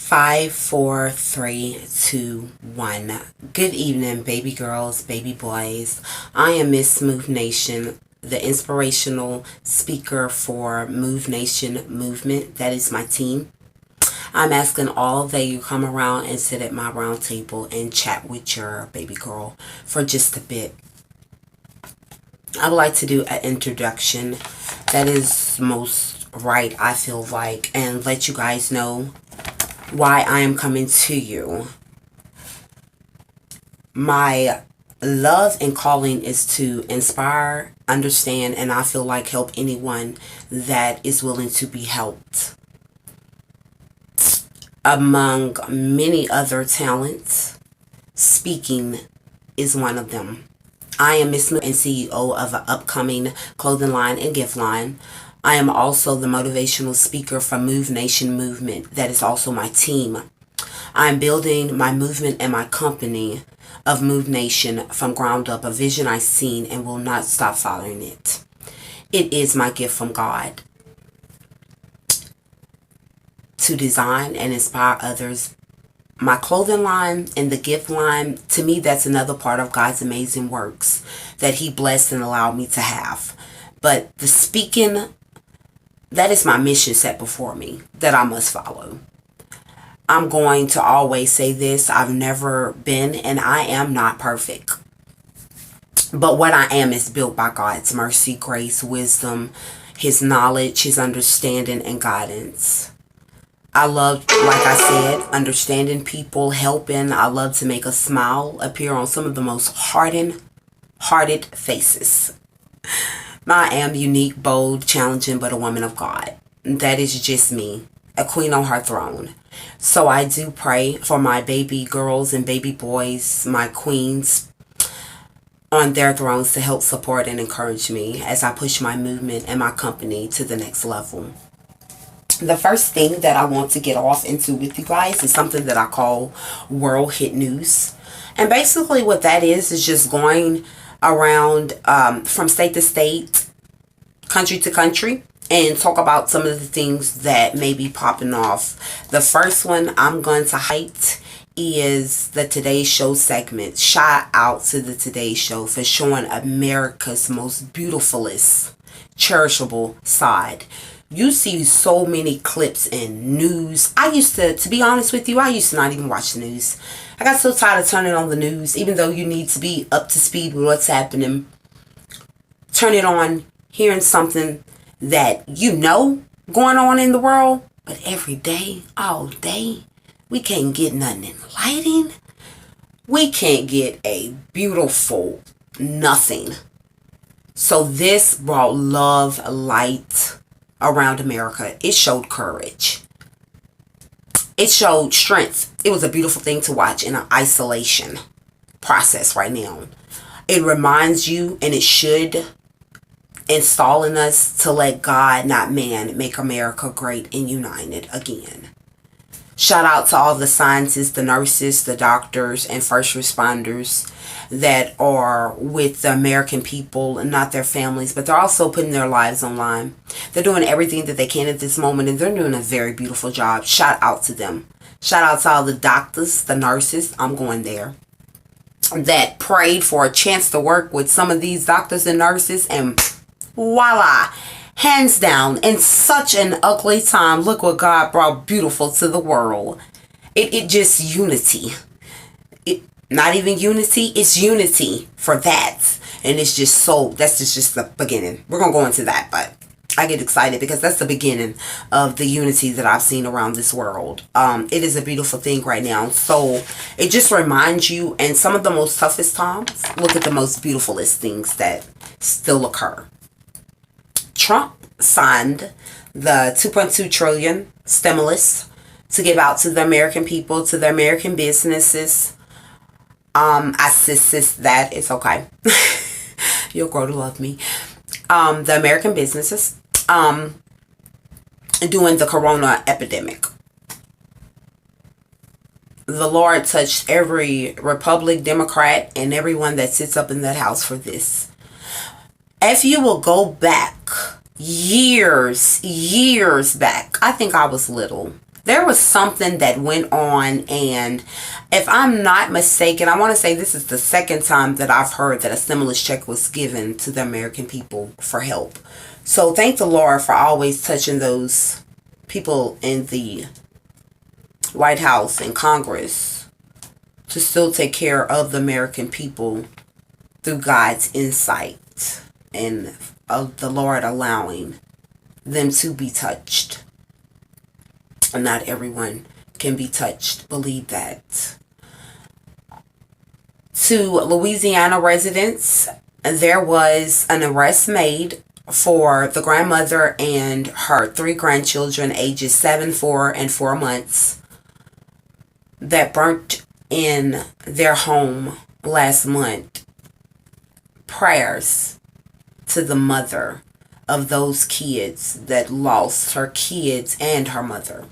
Five, four, three, two, one. Good evening, baby girls, baby boys. I am Miss Move Nation, the inspirational speaker for Move Nation Movement. That is my team. I'm asking all that you come around and sit at my round table and chat with your baby girl for just a bit. I would like to do an introduction that is most right, I feel like, and let you guys know why I am coming to you. My love and calling is to inspire, understand, and I feel like help anyone that is willing to be helped. Among many other talents, speaking is one of them. I am Miss Moon and CEO of an upcoming clothing line and gift line. I am also the motivational speaker for Move Nation Movement. That is also my team. I'm building my movement and my company of Move Nation from ground up, a vision I've seen and will not stop following it. It is my gift from God to design and inspire others. My clothing line and the gift line, to me, that's another part of God's amazing works that He blessed and allowed me to have. But the speaking, that is my mission set before me that I must follow. I'm going to always say this. I've never been and I am not perfect. But what I am is built by God's mercy, grace, wisdom, His knowledge, His understanding, and guidance. I love, like I said, understanding people, helping. I love to make a smile appear on some of the most hardened faces. I am unique, bold, challenging, but a woman of God. That is just me, a queen on her throne. So I do pray for my baby girls and baby boys, my queens, on their thrones to help support and encourage me as I push my movement and my company to the next level. The first thing that I want to get off into with you guys is something that I call World Hit News. And basically what that is just going around from state to state, country to country, and talk about some of the things that may be popping off. The first one I'm going to highlight is the Today Show segment. Shout out to the Today Show for showing America's most beautifulest, cherishable side. You see so many clips in news. I used to be honest with you, I used to not even watch the news. I got so tired of turning on the news, even though you need to be up to speed with what's happening. Turn it on, hearing something that you know going on in the world, but every day, all day, we can't get nothing enlightening. We can't get a beautiful nothing. So this brought love, light around America. It showed courage. It showed strength. It was a beautiful thing to watch in an isolation process right now. It reminds you, and it should install in us, to let God, not man, make America great and united again. Shout out to all the scientists, the nurses, the doctors, and first responders that are with the American people and not their families, but they're also putting their lives on line. They're doing everything that they can at this moment, and they're doing a very beautiful job. Shout out to them. Shout out to all the doctors, the nurses, I'm going there, that prayed for a chance to work with some of these doctors and nurses, and voila, hands down, in such an ugly time, look what God brought beautiful to the world. It just unity. Not even unity, it's unity for that. And it's just so, that's just the beginning. We're going to go into that, but I get excited because that's the beginning of the unity that I've seen around this world. It is a beautiful thing right now. So it just reminds you, in some of the most toughest times, look at the most beautifulest things that still occur. Trump signed the 2.2 trillion stimulus to give out to the American people, to the American businesses. I sis that it's okay. You'll grow to love me. The American businesses doing the corona epidemic. The Lord touched every Republican, Democrat, and everyone that sits up in that house for this. If you will go back years back, I think I was little. There was something that went on, and if I'm not mistaken, I want to say this is the second time that I've heard that a stimulus check was given to the American people for help. So thank the Lord for always touching those people in the White House and Congress to still take care of the American people through God's insight and of the Lord allowing them to be touched. And not everyone can be touched. Believe that. To Louisiana residents, there was an arrest made for the grandmother and her 3 grandchildren ages 7, 4, and 4 months that burnt in their home last month. Prayers to the mother of those kids that lost her kids and her mother.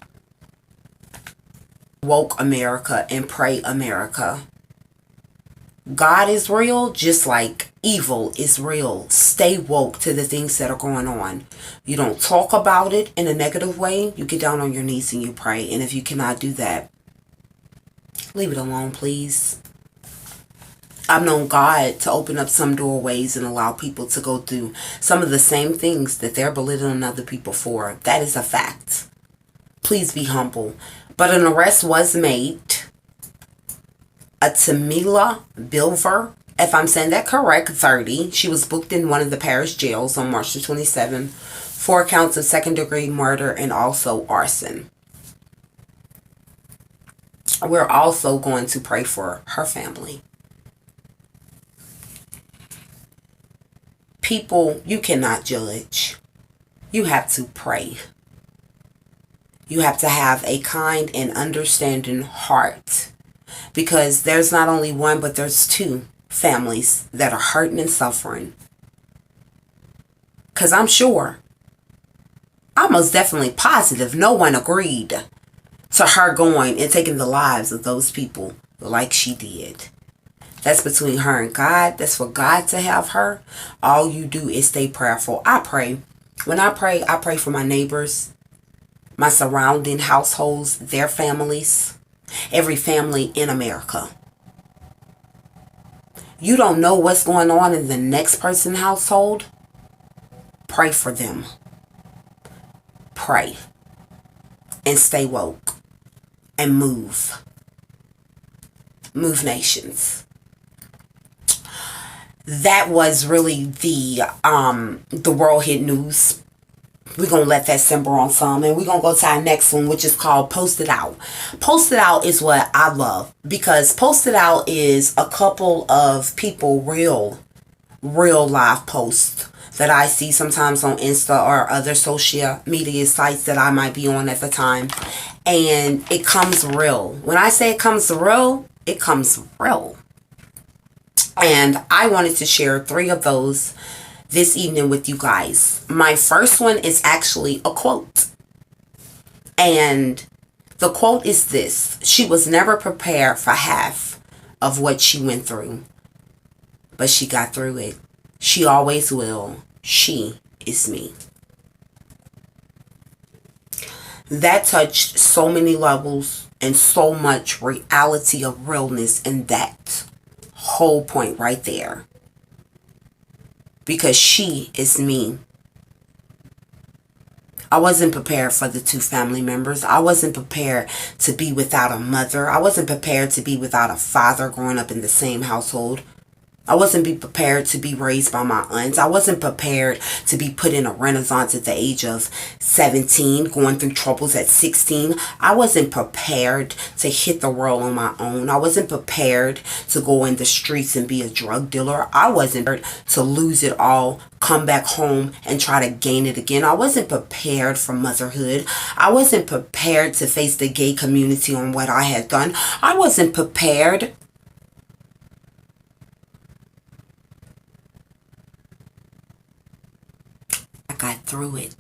Woke America and pray America. God is real just like evil is real. Stay woke to the things that are going on. You don't talk about it in a negative way. You get down on your knees and you pray. And if you cannot do that, leave it alone, please. I've known God to open up some doorways and allow people to go through some of the same things that they're belittling other people for. That is a fact. Please be humble. But an arrest was made. A Tamila Bilver, if I'm saying that correct, 30. She was booked in one of the parish jails on March the 27th. 4 counts of second-degree murder and also arson. We're also going to pray for her family. People, you cannot judge. You have to pray. You have to have a kind and understanding heart. Because there's not only one, but there's 2 families that are hurting and suffering. Because I'm most definitely positive, no one agreed to her going and taking the lives of those people like she did. That's between her and God. That's for God to have her. All you do is stay prayerful. I pray. When I pray for my neighbors, my surrounding households, their families, every family in America. You don't know what's going on in the next person's household. Pray for them. Pray. And stay woke. And move. Move nations. That was really the world hit news. We're going to let that simmer on some. And we're going to go to our next one, which is called Post It Out. Post It Out is what I love. Because Post It Out is a couple of people, real live posts that I see sometimes on Insta or other social media sites that I might be on at the time. And it comes real. When I say it comes real, it comes real. And I wanted to share 3 of those this evening with you guys. My first one is actually a quote. And the quote is this: she was never prepared for half of what she went through, but she got through it. She always will. She is me. That touched so many levels and so much reality of realness in that whole point right there. Because she is me. I wasn't prepared for the 2 family members. I wasn't prepared to be without a mother. I wasn't prepared to be without a father growing up in the same household. I wasn't prepared to be raised by my aunts. I wasn't prepared to be put in a renaissance at the age of 17, going through troubles at 16. I wasn't prepared to hit the world on my own. I wasn't prepared to go in the streets and be a drug dealer. I wasn't prepared to lose it all, come back home and try to gain it again. I wasn't prepared for motherhood. I wasn't prepared to face the gay community on what I had done. I wasn't prepared. I got through it.